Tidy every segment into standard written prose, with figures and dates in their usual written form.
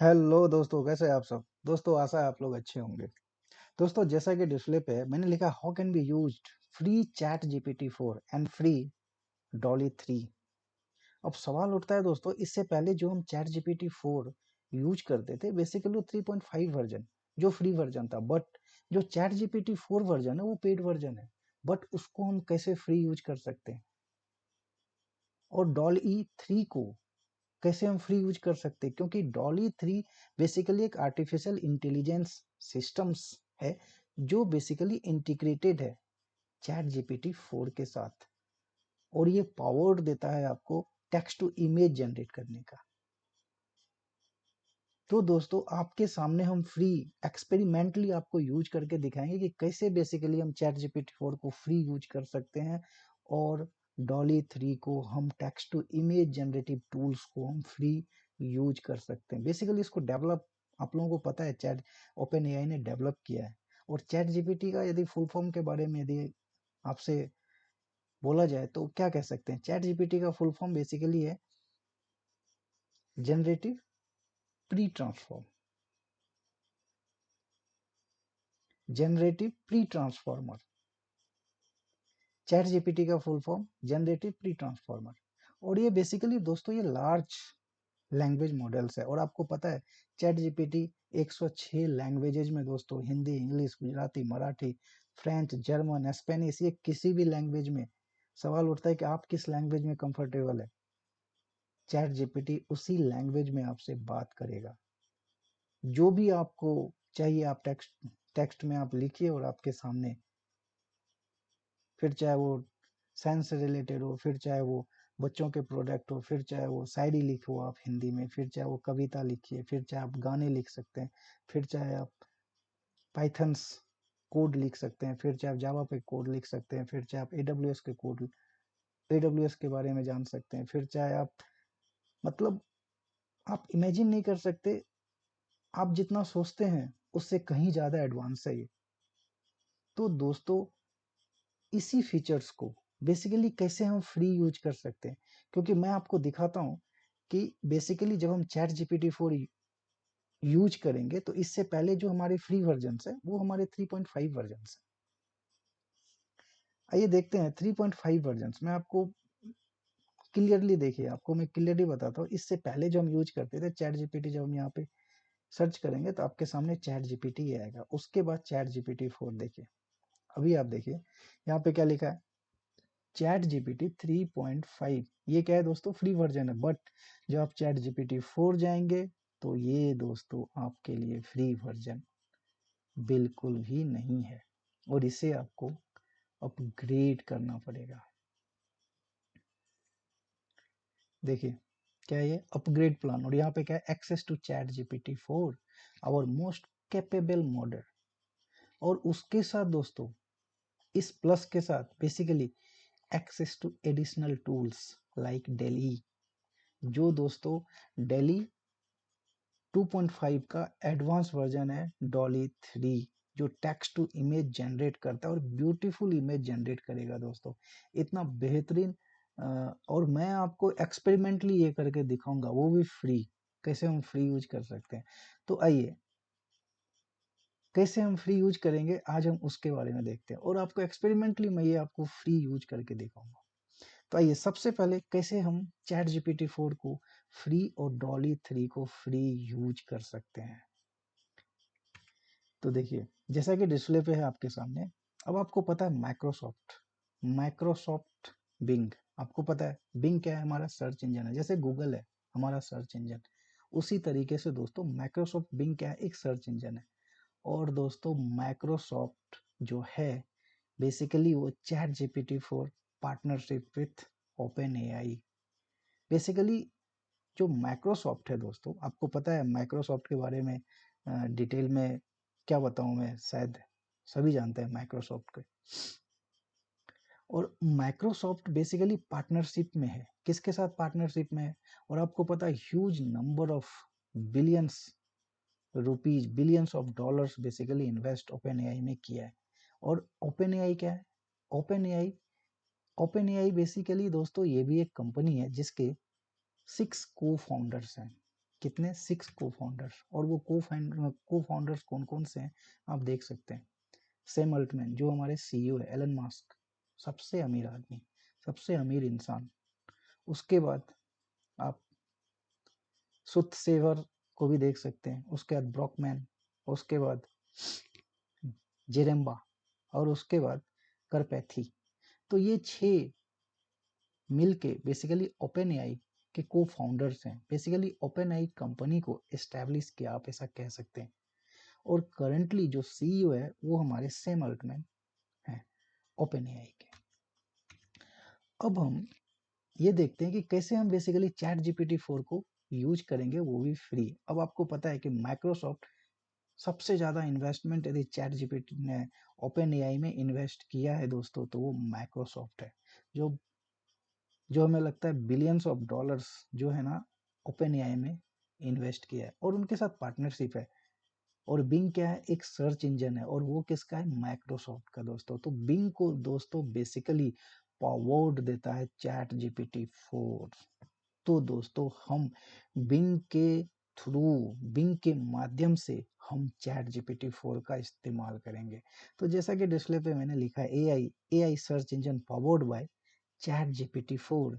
Hello दोस्तों, कैसे हैं आप सब। दोस्तों, आशा है आप लोग अच्छे होंगे। दोस्तों, जैसा कि डिस्प्ले पे है, मैंने लिखा how can be used free chat GPT 4 and free Dolly 3। अब सवाल उठता है दोस्तों, इससे पहले जो हम चैट जीपीटी 4 यूज करते थे, बेसिकली वो 3.5 वर्जन जो फ्री वर्जन था, बट जो चैट जीपीटी 4 वर्जन है वो पेड वर्जन है। बट उसको हम कैसे फ्री यूज कर सकते हैं, और डॉली 3 को कैसे हम फ्री यूज कर सकते हैं, क्योंकि डॉली 3 बेसिकली एक आर्टिफिशियल इंटेलिजेंस सिस्टम्स है जो बेसिकली इंटीग्रेटेड है चैट जीपीटी 4 के साथ, और ये पावर देता है आपको टेक्स्ट टू इमेज जनरेट करने का। तो दोस्तों, आपके सामने हम फ्री एक्सपेरिमेंटली आपको यूज करके दिखाएंगे कि कैसे बेसिकली हम चैट जीपीटी 4 को फ्री यूज कर सकते हैं, और डॉली 3 को हम text to image generative tools को हम फ्री यूज कर सकते हैं। बेसिकली इसको डेवलप, आप लोगों को पता है, चैट ओपन एआई ने डेवलप किया है। और चैट जीपीटी का यदि फुल फॉर्म के बारे में यदि आपसे बोला जाए तो क्या कह सकते हैं, चैट जीपीटी का फुल फॉर्म बेसिकली है generative pre transform, generative pre transformer. ChatGPT का full form generative pre transformer. और ये बेसिकली दोस्तों ये लार्ज लैंग्वेज मॉडल्स है, और आपको पता है चैट जीपीटी 106 लैंग्वेजेज में दोस्तों, Hindi, English, Gujarati, Marathi, French, German, Spanish, ये किसी भी लैंग्वेज में। सवाल उठता है कि आप किस लैंग्वेज में कंफर्टेबल है, चैट जीपीटी उसी लैंग्वेज में आपसे बात करेगा। जो भी आपको चाहिए आप टेक्स्ट टेक्स्ट में आप लिखिए और आपके सामने, फिर चाहे वो साइंस से रिलेटेड हो, फिर चाहे वो बच्चों के प्रोडक्ट हो, फिर चाहे वो शायरी लिखो आप हिंदी में, फिर चाहे वो कविता लिखिए, फिर चाहे आप गाने लिख सकते हैं, फिर चाहे आप पाइथन्स कोड लिख सकते हैं, फिर चाहे आप जावा पे कोड लिख सकते हैं, फिर चाहे आप एडब्ल्यूएस के कोड, एडब्ल्यूएस के बारे में जान सकते हैं, फिर चाहे आप, मतलब आप इमेजिन नहीं कर सकते, आप जितना सोचते हैं उससे कहीं ज़्यादा एडवांस है ये। तो दोस्तों, इसी फीचर्स को बेसिकली कैसे हम फ्री यूज कर सकते हैं, क्योंकि मैं आपको दिखाता हूं कि बेसिकली जब हम चैट जीपीटी 4 यूज करेंगे तो इससे पहले जो हमारे फ्री वर्जन है वो हमारे 3.5 वर्जन है। आइए देखते हैं 3.5 वर्जन में आपको क्लियरली, देखिए आपको मैं क्लियरली बताता हूँ। इससे पहले जो हम यूज करते थे चैट जीपीटी, जब हम यहाँ पे सर्च करेंगे तो आपके सामने चैट जीपीटी आएगा, उसके बाद चैट जीपीटी 4 देखिए। अभी आप देखिए यहाँ पे क्या लिखा है, चैट जीपीटी 3.5। ये क्या है दोस्तों, फ्री वर्जन है, बट जब आप चैट जीपीटी 4 जाएंगे तो ये दोस्तों आपके लिए फ्री वर्जन बिल्कुल भी नहीं है, और इसे आपको अपग्रेड करना पड़ेगा। देखिए क्या है, ये अपग्रेड प्लान, और यहाँ पे क्या है, access to ChatGPT 4 our most capable model. और उसके साथ दोस्तों, इस प्लस के साथ basically access to additional tools like DALL-E, जो दोस्तों डेली 2.5 का एडवांस वर्जन है, डॉली 3, जो टेक्स्ट टू इमेज जनरेट करता है और ब्यूटीफुल इमेज जनरेट करेगा दोस्तों, इतना बेहतरीन। और मैं आपको एक्सपेरिमेंटली ये करके दिखाऊंगा, वो भी फ्री, कैसे हम फ्री यूज कर सकते हैं। तो आइए, कैसे हम फ्री यूज करेंगे आज हम उसके बारे में देखते हैं, और आपको एक्सपेरिमेंटली मैं ये आपको फ्री यूज करके दिखाऊंगा। तो आइए, सबसे पहले कैसे हम चैट जीपीटी 4 को फ्री और डॉली 3 को फ्री यूज कर सकते हैं। तो देखिए जैसा कि डिस्प्ले पे है आपके सामने, अब आपको पता है माइक्रोसॉफ्ट, माइक्रोसॉफ्ट बिंग, आपको पता है बिंग क्या है, हमारा सर्च इंजन है, जैसे गूगल है हमारा सर्च इंजन, उसी तरीके से दोस्तों माइक्रोसॉफ्ट बिंग क्या है, एक सर्च इंजन है। और दोस्तों माइक्रोसॉफ्ट जो है बेसिकली वो chat GPT 4 partnership with open AI. Basically जो माइक्रोसॉफ्ट है दोस्तों, आपको पता है माइक्रोसॉफ्ट के बारे में डिटेल में क्या बताऊं मैं, शायद सभी जानते हैं माइक्रोसॉफ्ट के। और माइक्रोसॉफ्ट बेसिकली पार्टनरशिप में है, किसके साथ पार्टनरशिप में है, और आपको पता है huge number of billions rupees, billions of dollars basically invest open AI में किया है। और ओपन एआई क्या है, open AI, open AI basically दोस्तों ये भी एक कंपनी है जिसके 6 को फाउंडर्स हैं। कितने 6 को फाउंडर्स, और वो को फाउंडर्स कौन कौन से हैं आप देख सकते हैं। सैम अल्टमैन जो हमारे सीईओ है, एलन मस्क सबसे अमीर आदमी, सबसे अमीर इंसान, उसके बाद आप सुत सेवर को भी देख सकते हैं, उसके बाद ब्रॉकमैन, उसके बाद जेरेम्बा, और उसके बाद करपैथी। तो ये 6 मिलके बेसिकली ओपन एआई के को फाउंडर्स हैं। बेसिकली ओपन एआई कंपनी को एस्टैब्लिश किया, आप ऐसा कह सकते हैं। और करंटली जो सीईओ है वो हमारे सैम अल्टमैन हैं ओपन एआई के। अब हम ये देखते हैं कि कैसे हम बेसिकली चैट जीपीटी 4 को यूज करेंगे, वो भी फ्री। अब आपको पता है कि माइक्रोसॉफ्ट सबसे ज़्यादा इन्वेस्टमेंट यदि चैट जीपीटी ने ओपन एआई में इन्वेस्ट किया है दोस्तों, तो वो माइक्रोसॉफ्ट है, जो जो हमें लगता है बिलियंस ऑफ डॉलर्स जो है ना ओपन एआई में इन्वेस्ट किया है, और उनके साथ पार्टनरशिप है। और बिंग क्या है, एक सर्च इंजन है, और वो किसका है, माइक्रोसॉफ्ट का दोस्तों। तो बिंग को दोस्तों बेसिकली पावर्ड देता है चैट जीपीटी 4। तो दोस्तों हम बिंग के थ्रू, बिंग के माध्यम से हम चैट जीपीटी 4 का इस्तेमाल करेंगे। तो जैसा कि डिस्प्ले पे मैंने लिखा है, AI search engine powered by ChatGPT 4,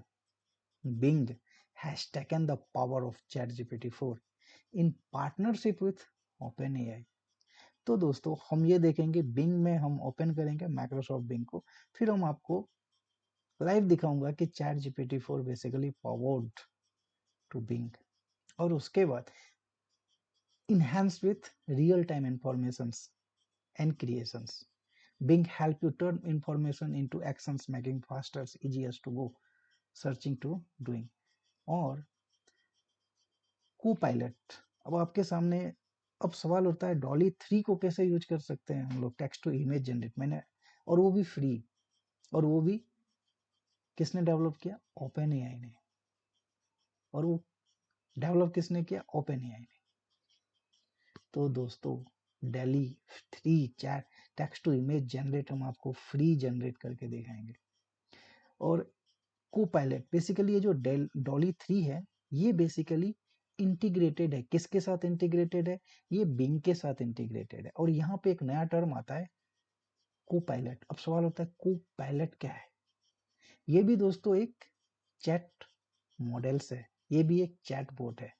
Bing has taken the power of ChatGPT 4 in partnership with OpenAI. तो दोस्तों हम ये देखेंगे, बिंग में हम ओपन करेंगे माइक्रोसॉफ्ट बिंग को, फिर हम आपको लाइव दिखाऊंगा कि ChatGPT 4 basically powered to Bing. और उसके बाद enhanced with real-time informations and creations. Bing help you turn information into actions, making faster, easier to go, searching to doing. और co-pilot, अब आपके सामने अब सवाल होता है डॉली 3 को कैसे यूज कर सकते हैं हम लोग टेक्स्ट टू इमेज जनरेट, मैंने, और वो भी फ्री, और वो भी किसने डेवलप किया, ओपन एआई ने। और वो डेवलप किसने किया, ओपन एआई ने। तो दोस्तों DALL-E 3 chat text to image generate हम आपको फ्री जनरेट करके दिखाएंगे। और को पायलट बेसिकली ये जो डॉली 3 है, ये बेसिकली इंटीग्रेटेड है, किसके साथ इंटीग्रेटेड है, ये बिंग के साथ इंटीग्रेटेड है। और यहाँ पे एक नया टर्म आता है को पायलट। अब सवाल होता है को पायलट क्या है। ये भी दोस्तों एक चैट मॉडल्स है, ये भी एक चैट बोट है,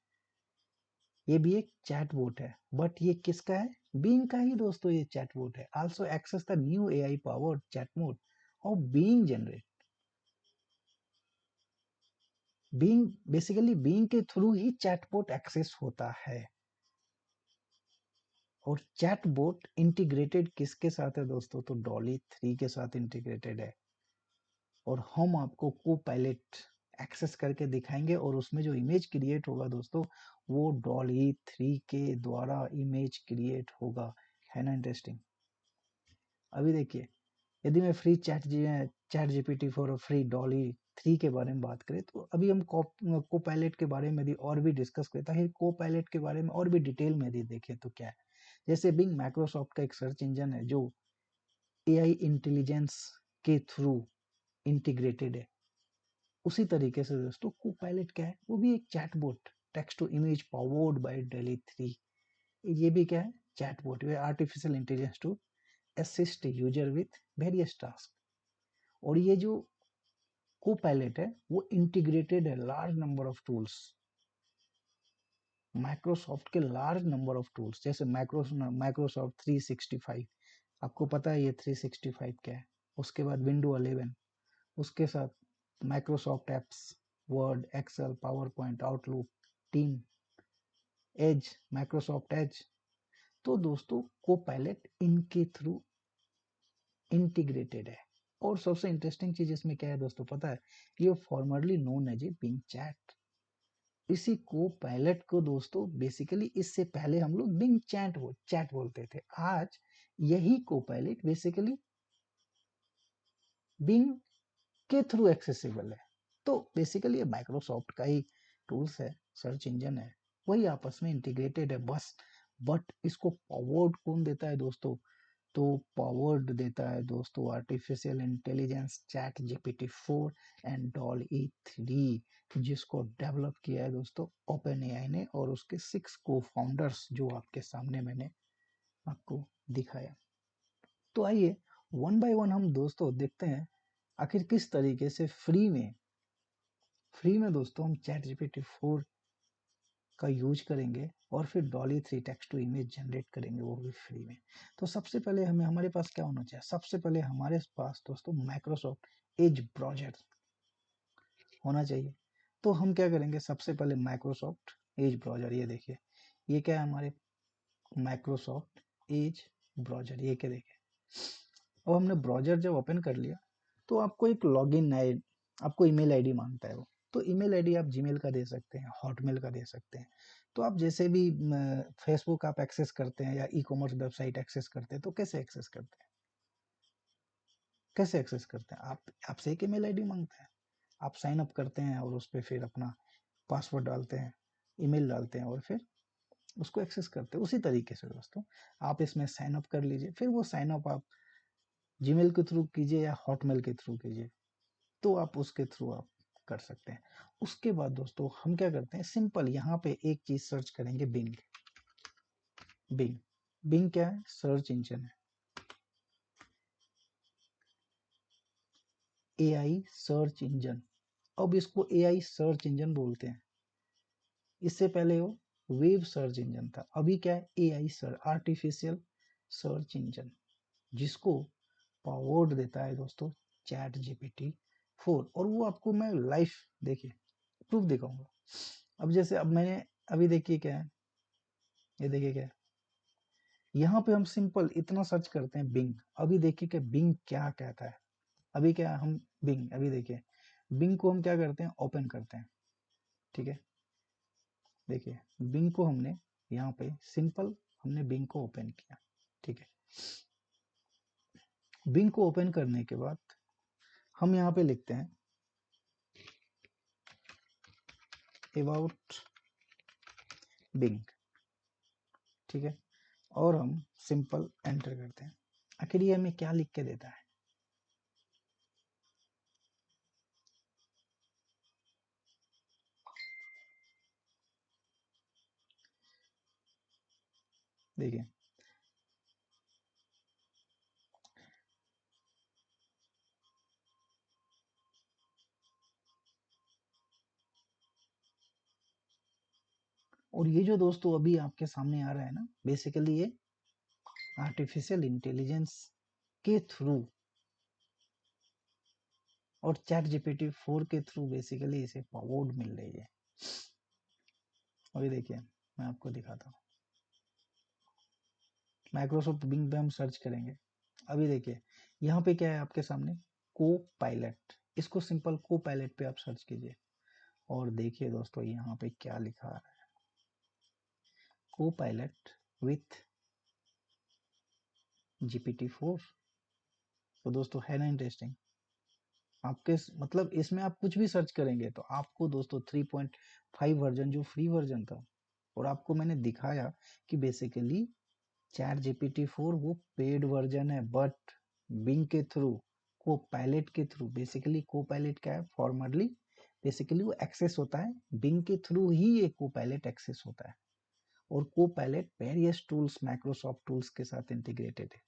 ये भी एक चैट बोट है, बट ये किसका है, बीइंग का ही दोस्तों ये चैट बोट है। Also access the new AI powered chat mode और Bing generate, Bing basically Bing के थ्रू ही चैट बोट एक्सेस होता है। और चैट बोट इंटीग्रेटेड किसके साथ है दोस्तों, तो डॉली 3 के साथ इंटीग्रेटेड है। और हम आपको को पायलट एक्सेस करके दिखाएंगे, और उसमें जो इमेज क्रिएट होगा दोस्तों, वो डॉली 3 के द्वारा इमेज क्रिएट होगा। है ना इंटरेस्टिंग। अभी देखिए, यदि मैं फ्री चैट जीपीटी 4 और फ्री डॉली 3 के बारे में बात करें, तो अभी हम को पायलट के बारे में यदि और भी डिस्कस करें, ताकि को पायलट के बारे में और भी डिटेल में यदि देखें तो क्या है। जैसे बिंग माइक्रोसॉफ्ट का एक सर्च इंजन है जो एआई इंटेलिजेंस के थ्रू इंटीग्रेटेड है, उसी तरीके से दोस्तों को पायलट क्या है, वो भी एक chatbot, text to image powered by DALL-E 3। ये भी क्या है, chatbot, way artificial intelligence to assist user with various task. और ये जो को पायलट है वो इंटीग्रेटेड है large number of tools, Microsoft के लार्ज नंबर ऑफ टूल्स, जैसे माइक्रोसॉफ्ट 365, आपको पता है ये 365 क्या है। उसके बाद विंडो 11, उसके साथ Microsoft apps, Word, Excel, PowerPoint, Outlook, team, Edge, Microsoft Edge. तो दोस्तों को पायलट इनके थ्रू इंटीग्रेटेड है। और सबसे इंटरेस्टिंग चीज इसमें क्या है दोस्तों, पता है, ये formerly known as a Bing chat. इसी को पायलट को दोस्तों बेसिकली इससे पहले हम लोग बिंग चैट बोलते थे। आज यही को पायलट बेसिकली बिंग के थ्रू एक्सेसिबल है। तो बेसिकली ये माइक्रोसॉफ्ट का ही टूल्स है, सर्च इंजन है, वही आपस में इंटीग्रेटेड है बस। बट इसको पावर्ड कौन देता है दोस्तों, तो पावर्ड देता है दोस्तों artificial intelligence ChatGPT 4 and Dall E 3, जिसको डेवलप किया है दोस्तों ओपन एआई ने और उसके 6 को फाउंडर्स जो आपके सामने मैंने आपको दिखाया। तो आइए वन बाय वन हम दोस्तों देखते हैं आखिर किस तरीके से फ्री में दोस्तों हम चैट जीपीटी 4 का यूज करेंगे और फिर DALL-E 3 text to image generate करेंगे, वो भी फ्री में। तो सबसे पहले हमारे पास क्या होना चाहिए? सबसे पहले हमारे पास दोस्तों माइक्रोसॉफ्ट एज ब्राउज़र होना चाहिए। तो हम क्या करेंगे, सबसे पहले माइक्रोसॉफ्ट एज ब्राउज़र, ये देखिए ये क्या है हमारे माइक्रोसॉफ्ट एज ब्राउज़र, ये क्या देखिए। अब हमने ब्राउज़र जब ओपन कर लिया तो आपको एक लॉगिन है, आपको ईमेल आईडी मांगता है वो। तो ईमेल आईडी आप जीमेल का दे सकते हैं, हॉटमेल का दे सकते हैं। तो आप जैसे भी फेसबुक आप एक्सेस करते हैं या ई कॉमर्स वेबसाइट एक्सेस करते हैं तो कैसे एक्सेस करते हैं, कैसे एक्सेस करते हैं? आप आपसे एक ईमेल आईडी मांगता है, आप साइन अप करते हैं और उस पर फिर अपना पासवर्ड डालते हैं, ईमेल डालते हैं और फिर उसको एक्सेस करते हैं। उसी तरीके से दोस्तों आप इसमें साइन अप कर लीजिए, फिर वो साइन अप आप जीमेल के थ्रू कीजिए या हॉटमेल के थ्रू कीजिए, तो आप उसके थ्रू आप कर सकते हैं। उसके बाद दोस्तों हम क्या करते हैं, सिंपल यहाँ पे एक चीज सर्च करेंगे, बिंग। बिंग बिंग क्या है? सर्च इंजन है, एआई सर्च इंजन। अब इसको एआई सर्च इंजन बोलते हैं। इससे पहले वो वेब सर्च इंजन था, अभी क्या है? AI search, artificial search engine, जिसको पावर्ड देता है दोस्तों चैट जीपीटी 4। और वो आपको मैं लाइव देखिए प्रूफ दिखाऊंगा। अब जैसे अब मैंने अभी देखिए क्या है, ये देखिए क्या है, यहाँ पे हम सिंपल इतना सर्च करते हैं बिंग। अभी देखिए कि बिंग क्या कहता है। अभी क्या हम बिंग, अभी देखिए बिंग को हम क्या करते हैं, ओपन करते हैं। ठीक है, देखिए बिंग को हमने यहाँ पे सिंपल हमने बिंग को ओपन किया। ठीक है, बिंग को ओपन करने के बाद हम यहाँ पे लिखते हैं अबाउट बिंग। ठीक है, और हम सिंपल एंटर करते हैं। आखिर ये हमें क्या लिख के देता है? देखिए और ये जो दोस्तों अभी आपके सामने आ रहा है ना, बेसिकली ये आर्टिफिशियल इंटेलिजेंस के थ्रू और चैट जीपीटी 4 के थ्रू बेसिकली इसे पावर्ड मिल रही है। अभी देखिए मैं आपको दिखाता हूँ, माइक्रोसॉफ्ट बिंग पे हम सर्च करेंगे। अभी देखिए यहाँ पे क्या है आपके सामने, को पायलट। इसको सिंपल को पायलट पे आप सर्च कीजिए और देखिए दोस्तों यहाँ पे क्या लिखा है, को पायलट विथ जीपीटी 4। तो दोस्तों है ना इंटरेस्टिंग? आपके मतलब इसमें आप कुछ भी सर्च करेंगे तो आपको दोस्तों 3.5 वर्जन जो फ्री वर्जन था, और आपको मैंने दिखाया कि बेसिकली चैट जीपीटी 4 वो पेड वर्जन है, बट बिंग के थ्रू, को पायलट के थ्रू, बेसिकली को पायलट क्या है, फॉर्मरली बेसिकली वो एक्सेस होता है बिंग के थ्रू ही, ये को पायलट एक्सेस होता है। और को pilot various tools Microsoft tools के साथ इंटीग्रेटेड है,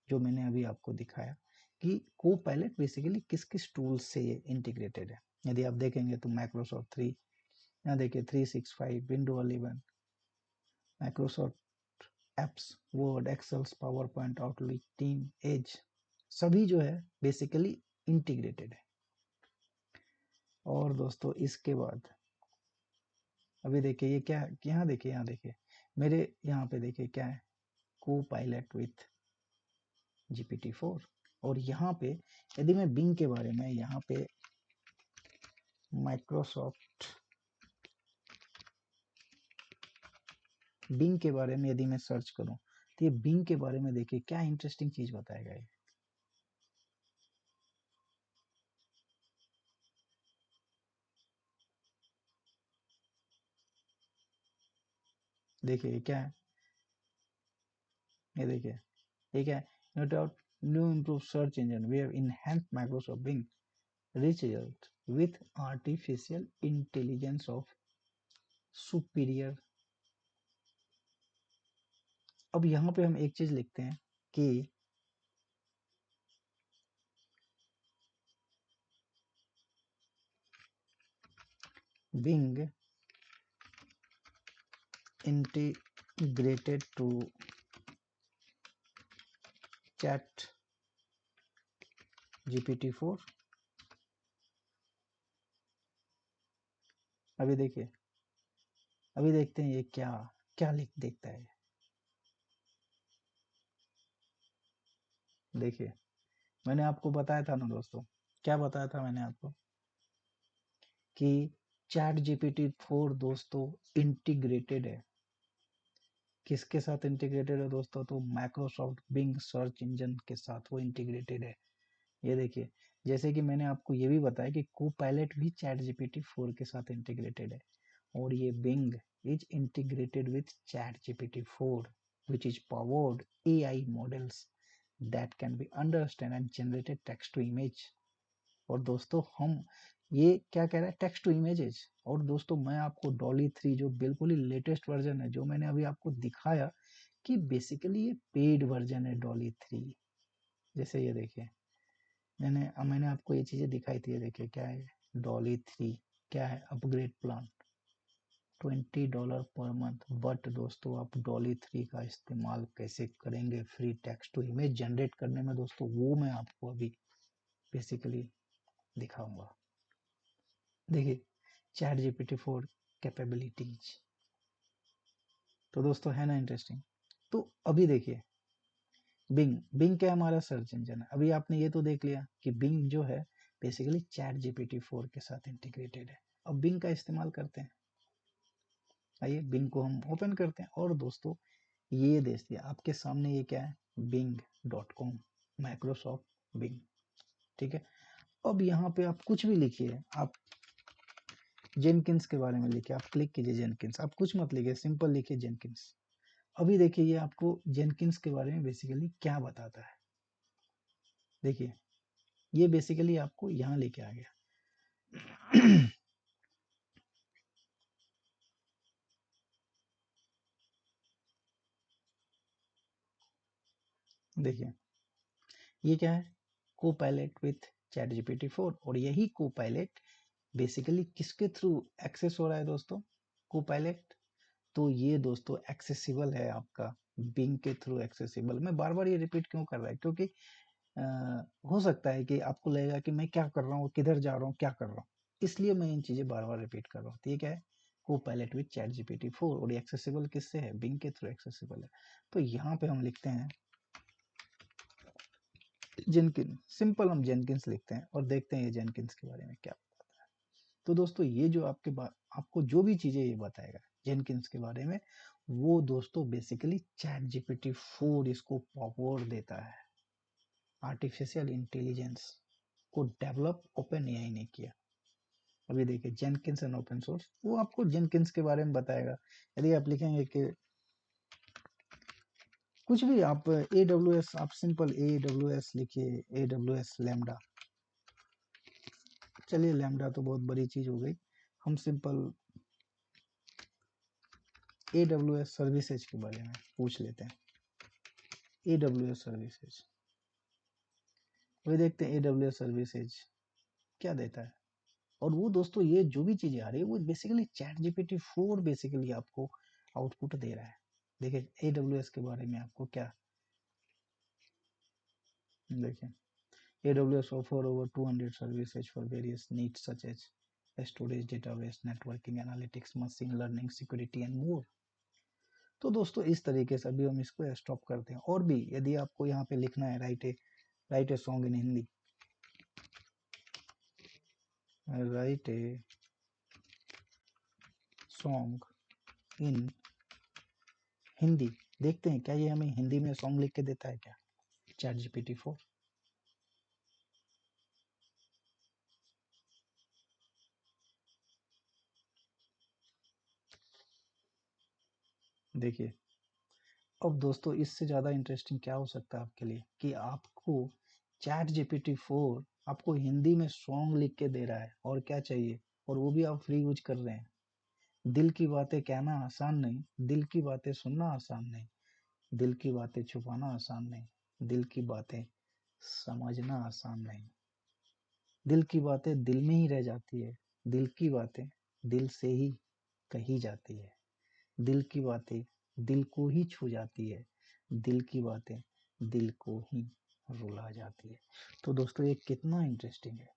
जो मैंने अभी आपको दिखाया कि को पायलट बेसिकली किस किस टूल्स से ये इंटीग्रेटेड है। यदि आप देखेंगे तो माइक्रोसॉफ्ट 3, यहाँ देखिए 365, window 11, Microsoft apps, Word, Excels, PowerPoint, Outlook, team, Edge, सभी जो है बेसिकली इंटीग्रेटेड है। और दोस्तों इसके बाद अभी देखिए ये क्या है, यहाँ देखिए मेरे यहाँ पे देखिए क्या है, को पायलट विथ जीपीटी 4। और यहाँ पे यदि मैं बिंग के बारे में यहाँ पे माइक्रोसॉफ्ट बिंग के बारे में यदि मैं सर्च करूं तो ये बिंग के बारे में देखिए क्या इंटरेस्टिंग चीज बताएगा ये। देखिए ये क्या है, ये देखिए ये क्या है, without new improved search engine, we have enhanced Microsoft Bing rich result with artificial intelligence of superior. अब यहाँ पे हम एक चीज लिखते हैं कि Bing integrated to Chat GPT-4. अभी देखिए, अभी देखते हैं ये क्या क्या लिख देखता है। देखिए, मैंने आपको बताया था ना दोस्तों, क्या बताया था मैंने आपको कि चैट GPT-4 दोस्तों इंटीग्रेटेड है। किसके साथ इंटीग्रेटेड है दोस्तों? तो माइक्रोसॉफ्ट बिंग सर्च इंजन के साथ वो इंटीग्रेटेड है। ये देखिए, जैसे कि मैंने आपको ये भी बताया कि को पायलट भी चैट GPT-4 के साथ इंटीग्रेटेड है, और ये Bing is integrated with chat GPT-4 which is powered AI models that can be understand and generated text to image। और दोस्तों हम ये क्या कह रहा है, टेक्स्ट टू इमेजेस। और दोस्तों मैं आपको डॉली 3 जो बिल्कुल ही लेटेस्ट वर्जन है, जो मैंने अभी आपको दिखाया कि बेसिकली ये पेड वर्जन है डॉली 3। जैसे ये देखिए, मैंने आपको ये चीजें दिखाई थी, ये देखिए क्या है डॉली 3, क्या है upgrade plan $20 per month. But दोस्तों आप डॉली 3 का इस्तेमाल कैसे करेंगे free text to image generate करने में दोस्तों, वो मैं आपको अभी बेसिकली दिखाऊंगा। देखिए, चैट GPT-4 कैपेबिलिटीज, तो दोस्तों है ना इंटरेस्टिंग। तो अभी देखिए, बिंग बिंग क्या हमारा सर्च इंजन है। अभी आपने ये तो देख लिया कि बिंग जो है बेसिकली चैट GPT-4 के साथ इंटीग्रेटेड है। अब बिंग का इस्तेमाल करते हैं, आइए बिंग को हम ओपन करते हैं। और दोस्तों ये देखिए आपके सामने ये क्या है, bing.com, माइक्रोसॉफ्ट बिंग, ठीक है। अब यहाँ पे आप कुछ भी लिखिए, आप जेनकिंस के बारे में लिखिए, आप क्लिक कीजिए जेनकिंस, आप कुछ मत लिखिए, सिंपल लिखिए जेनकिंस। अभी देखिए ये आपको जेनकिंस के बारे में बेसिकली क्या बताता है। देखिए ये बेसिकली आपको यहाँ लेके आ गया। देखिए ये क्या है, को पायलट विथ चैट GPT-4। और यही को पायलट बेसिकली किसके थ्रू एक्सेस हो रहा है दोस्तों, को पायलट। तो ये दोस्तों एक्सेसिबल है आपका बिंग के थ्रू एक्सेसिबल। मैं बार बार ये रिपीट क्यों कर रहा है, क्योंकि हो सकता है कि आपको लगेगा कि मैं क्या कर रहा हूँ, किधर जा रहा हूँ, क्या कर रहा हूँ, इसलिए मैं इन चीजें बार बार रिपीट कर रहा हूँ। ठीक है, को पायलट विथ चैट GPT-4, और ये एक्सेसिबल किससे है, बिंग के थ्रू एक्सेसिबल है। तो यहाँ पे हम लिखते हैं जेनकिन, सिंपल हम जेनकिंस लिखते हैं और देखते हैं ये जेनकिंस के बारे में क्या बताता है। तो दोस्तों ये जो आपको जो भी चीजें ये बताएगा जेनकिंस के बारे में, वो दोस्तों बेसिकली चैट GPT-4 इसको पावर देता है। आर्टिफिशियल इंटेलिजेंस को डेवलप ओपन एआई ने किया। अभी देखिए जेनकिंस एंड ओपन सोर्स, वो आपको जेनकिंस के बारे में बताएगा। यदि आप लिखेंगे कि कुछ भी आप AWS, आप सिंपल AWS लिखिए, AWS लैम्डा, चलिए लैम्डा तो बहुत बड़ी चीज हो गई, हम सिंपल AWS सर्विसेज के बारे में पूछ लेते हैं। AWS सर्विसेज, वही देखते हैं AWS सर्विसेज क्या देता है। और वो दोस्तों ये जो भी चीजें आ रही है वो बेसिकली चैट GPT-4 बेसिकली आपको आउटपुट दे रहा है। देखिए AWS के बारे में आपको क्या, देखिए AWS offer over 200 services for various needs such as storage, database, networking, analytics, machine learning, security and more। तो दोस्तों इस तरीके से अभी हम इसको स्टॉप करते हैं। और भी यदि आपको यहाँ पे लिखना है right a song in Hindi, right a song in Hindi, देखते हैं क्या ये हमें हिंदी में सॉन्ग लिख के देता है क्या चैट GPT-4। देखिए अब दोस्तों इससे ज़्यादा इंटरेस्टिंग क्या हो सकता है आपके लिए कि आपको चैट जीपीटी 4 आपको हिंदी में सॉन्ग लिख के दे रहा है, और क्या चाहिए, और वो भी आप फ्री यूज कर रहे हैं। दिल की बातें कहना आसान नहीं, दिल की बातें सुनना आसान नहीं, दिल की बातें छुपाना आसान नहीं, दिल की बातें समझना आसान नहीं, दिल की बातें दिल में ही रह जाती है, दिल की बातें दिल से ही कही जाती है, दिल की बातें दिल को ही छू जाती है, दिल की बातें दिल को ही रुला जाती है। तो दोस्तों ये कितना इंटरेस्टिंग है।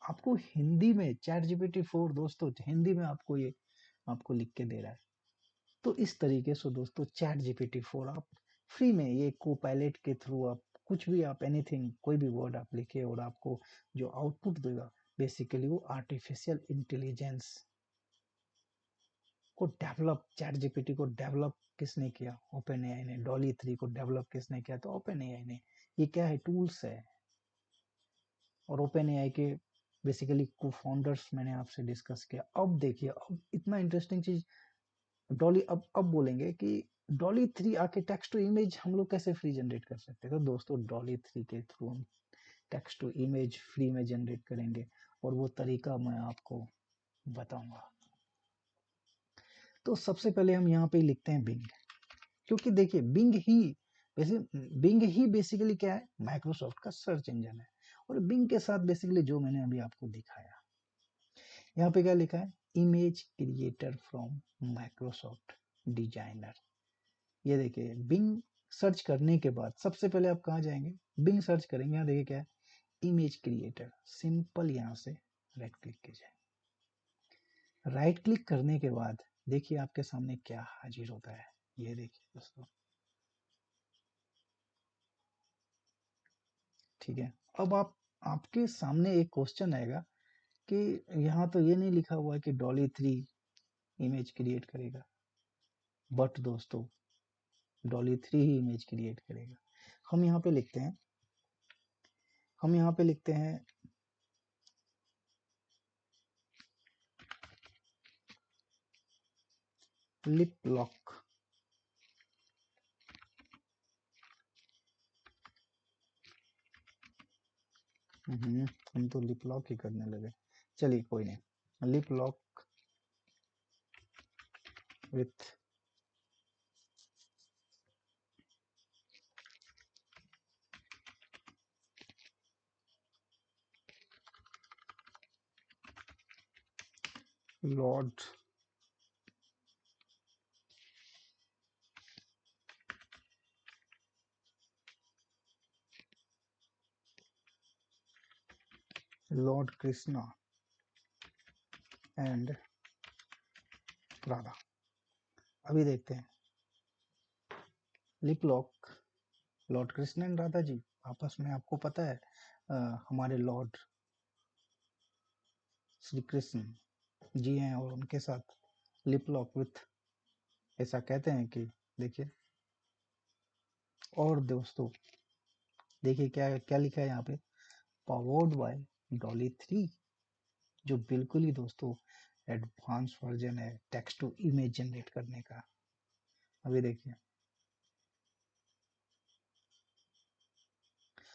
आपको हिंदी में चैट जीपीटी 4 दोस्तों हिंदी में आपको ये आपको लिख के दे रहा है। तो इस तरीके से दोस्तों चैट जीपीटी 4 आप फ्री में ये को पायलट के थ्रू आप कुछ भी आप एनीथिंग कोई भी वर्ड आप लिखे और आपको जो आउटपुट देगा बेसिकली वो आर्टिफिशियल इंटेलिजेंस को डेवलप, चैट जीपीटी को डेवलप किसने किया? ओपन एआई ने। डॉली 3 को डेवलप किसने किया? तो ओपन एआई ने। ये क्या है? टूल्स है। और ओपन एआई के बेसिकली को फाउंडर्स मैंने आपसे डिस्कस किया। अब देखिए, अब इतना इंटरेस्टिंग चीज डॉली, अब बोलेंगे कि डॉली 3 आके टेक्स्ट टू इमेज हम लोग कैसे फ्री जनरेट कर सकते हैं? तो दोस्तों डॉली 3 के थ्रू हम टेक्स्ट टू इमेज फ्री में जनरेट करेंगे, और वो तरीका मैं आपको बताऊंगा। तो सबसे पहले हम यहाँ पे लिखते हैं बिंग, क्योंकि देखिए बिंग ही बेसिकली क्या है? माइक्रोसॉफ्ट का सर्च इंजन है। और बिंग के साथ बेसिकली जो मैंने अभी आपको दिखाया, यहाँ पे क्या लिखा है? Image creator from Microsoft designer. ये देखिए बिंग सर्च करने के बाद सबसे पहले आप कहाँ जाएंगे? बिंग सर्च करेंगे, यहाँ देखिए क्या है? Image creator. सिंपल यहाँ से राइट क्लिक कीजिए। राइट क्लिक करने के बाद देखिए आपके सामने क्या हाजिर होता है। ये देखिए दोस्तों, ठीक है। अब आपके सामने एक क्वेश्चन आएगा कि यहाँ तो ये नहीं लिखा हुआ है कि डॉली 3 इमेज क्रिएट करेगा, बट दोस्तों डॉली 3 ही इमेज क्रिएट करेगा। हम यहाँ पे लिखते हैं, हम यहाँ पे लिखते हैं लिप लॉक। हम तो लिप लॉक ही करने लगे। चलिए कोई नहीं, lip lock with Lord Lord Krishna and Radha. अभी देखते हैं lip lock, Lord Krishna and Radha ji आपस में, आपको पता है हमारे लॉर्ड श्री कृष्ण जी हैं, और उनके साथ लिप लॉक विथ ऐसा कहते हैं कि देखिए। और दोस्तों देखिए क्या क्या लिखा है यहाँ पे? पावर्ड बाय डॉली 3, जो बिल्कुल ही दोस्तों एडवांस वर्जन है टेक्स्ट टू इमेज जनरेट करने का। अभी देखिए,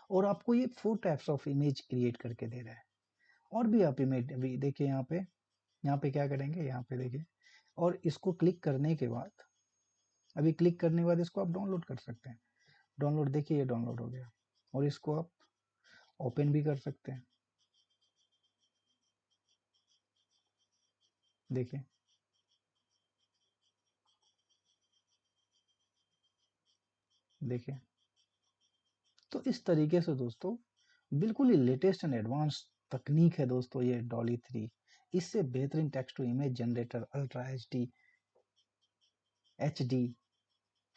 और आपको ये 4 टाइप्स ऑफ इमेज क्रिएट करके दे रहा है। और भी आप इमेज अभी देखिए यहाँ पे क्या करेंगे? यहाँ पे देखिए, और इसको क्लिक करने के बाद, अभी क्लिक करने के बाद इसको आप डाउनलोड कर सकते हैं। डाउनलोड देखिए, ये डाउनलोड हो गया, और इसको आप ओपन भी कर सकते हैं। देखिए, देखिए। तो इस तरीके से दोस्तों बिल्कुल ही लेटेस्ट एंड एडवांस तकनीक है दोस्तों ये डॉली 3। इससे बेहतरीन text to image generator ultra H D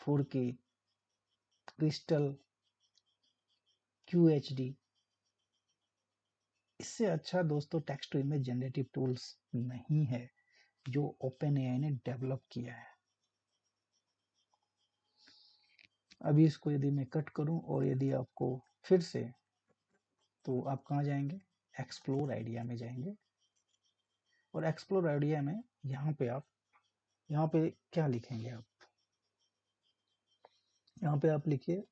4K crystal QHD, इससे अच्छा दोस्तों text to image generative tools नहीं है जो ओपन एआई ने डेवलप किया है। अभी इसको यदि मैं कट करूं और यदि आपको फिर से, तो आप कहाँ जाएंगे? एक्सप्लोर आइडिया में जाएंगे, और एक्सप्लोर आइडिया में यहाँ पे आप यहाँ पे क्या लिखेंगे? आप यहाँ पे आप लिखिए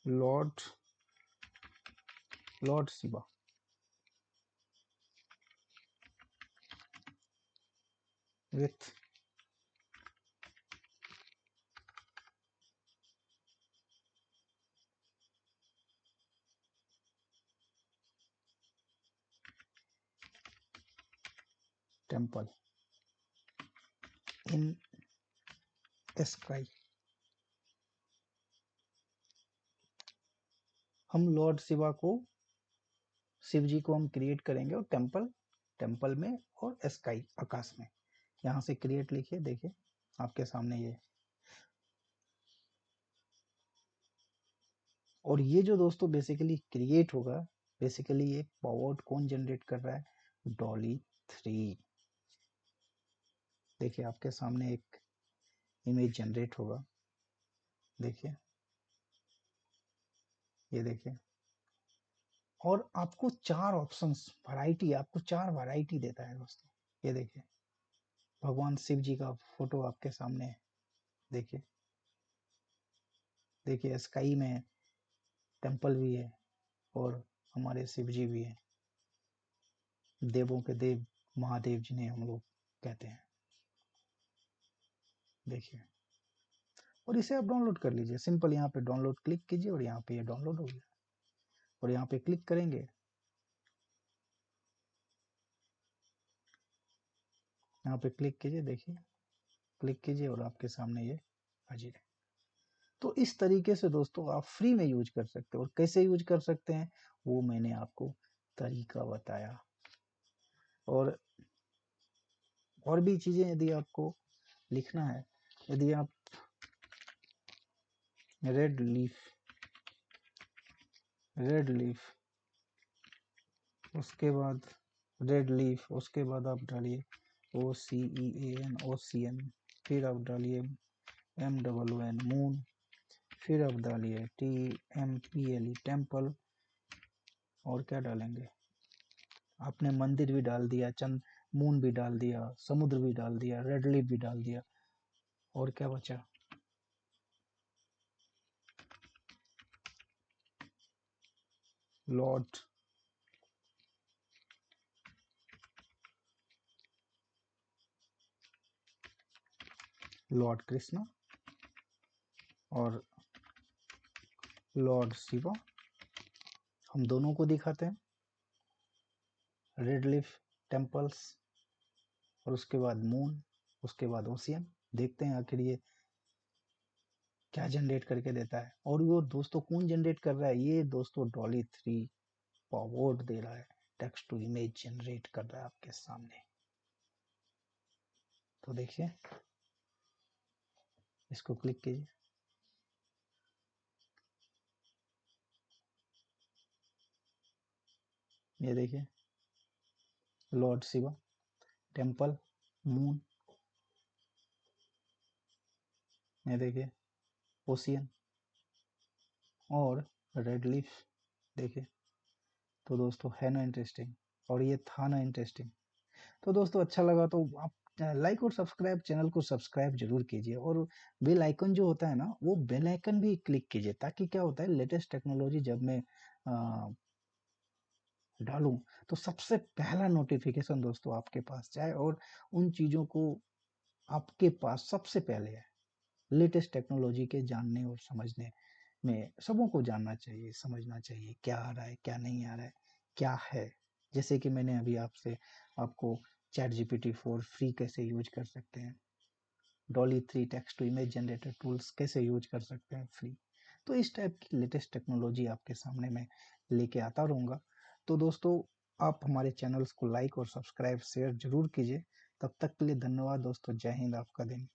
Lord Shiva. With temple in sky. हम लॉर्ड शिवा को, शिव जी को हम क्रिएट करेंगे, और टेम्पल में और स्काई आकाश में। यहाँ से क्रिएट लिखिए, देखिए आपके सामने ये। और ये जो दोस्तों बेसिकली क्रिएट होगा, बेसिकली ये पावर कौन जनरेट कर रहा है? डॉली 3। देखिए आपके सामने एक इमेज जनरेट होगा, देखिए, ये देखिए। और आपको 4 ऑप्शंस, वैरायटी, आपको 4 वैरायटी देता है दोस्तों। ये देखिए भगवान शिव जी का फोटो आपके सामने है, देखिए। देखिए स्काई में टेम्पल भी है और हमारे शिव जी भी है, देवों के देव महादेव जिन्हें हम लोग कहते हैं, देखिए। और इसे आप डाउनलोड कर लीजिए, सिंपल यहाँ पे डाउनलोड क्लिक कीजिए और यहाँ पे ये डाउनलोड हो गया। और यहाँ पे क्लिक करेंगे, यहाँ पे क्लिक कीजिए, देखिए क्लिक कीजिए और आपके सामने ये हाजिर है। तो इस तरीके से दोस्तों आप फ्री में यूज कर सकते हो। और कैसे यूज कर सकते हैं वो मैंने आपको तरीका बताया। और भी चीजें यदि आपको लिखना है, यदि आप रेड लीफ उसके बाद रेड लीफ, उसके बाद आप डालिए OCEAN, फिर आप डालिए MOON, मून, फिर आप डालिए TEMPLE टेम्पल, और क्या डालेंगे? आपने मंदिर भी डाल दिया, चंद मून भी डाल दिया, समुद्र भी डाल दिया, रेड लीफ भी डाल दिया, और क्या बचा? लॉर्ड कृष्णा और लॉर्ड शिवा, हम दोनों को दिखाते हैं। रेड लीफ टेम्पल्स, और उसके बाद मून, उसके बाद ओशियन। देखते हैं आखिर ये क्या जनरेट करके देता है। और वो दोस्तों कौन जनरेट कर रहा है? ये दोस्तों डॉली 3 पावर्ड दे रहा है, टेक्स्ट टू इमेज जनरेट कर रहा है आपके सामने। तो देखिए, इसको क्लिक कीजिए, ये देखिए लॉर्ड शिवा, टेम्पल, मून, ये देखिए ओशियन और रेड लीफ, देखिए। तो दोस्तों है ना इंटरेस्टिंग, और ये था ना इंटरेस्टिंग। तो दोस्तों अच्छा लगा तो आप लाइक और सब्सक्राइब, चैनल को सब्सक्राइब जरूर कीजिए। और बेल आइकन जो होता है ना, वो बेल आइकन भी क्लिक कीजिए, ताकि क्या होता है, लेटेस्ट टेक्नोलॉजी जब मैं डालूं तो सबसे पहला नोटिफिकेशन दोस्तों आपके पास जाए, और उन चीज़ों को आपके पास सबसे पहले है। लेटेस्ट टेक्नोलॉजी के जानने और समझने में सबों को जानना चाहिए, समझना चाहिए क्या आ रहा है, क्या नहीं आ रहा है, क्या है। जैसे कि मैंने अभी आपको चैट जीपीटी 4 फ्री कैसे यूज कर सकते हैं, DALL-E 3 text to image generator tools कैसे यूज कर सकते हैं फ्री। तो इस टाइप की लेटेस्ट टेक्नोलॉजी आपके सामने मैं लेके आता रहूँगा। तो दोस्तों आप हमारे चैनल्स को लाइक और सब्सक्राइब शेयर जरूर कीजिए। तब तक के लिए धन्यवाद दोस्तों। जय हिंद, आपका दिन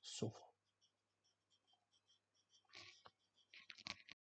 शुभ हो।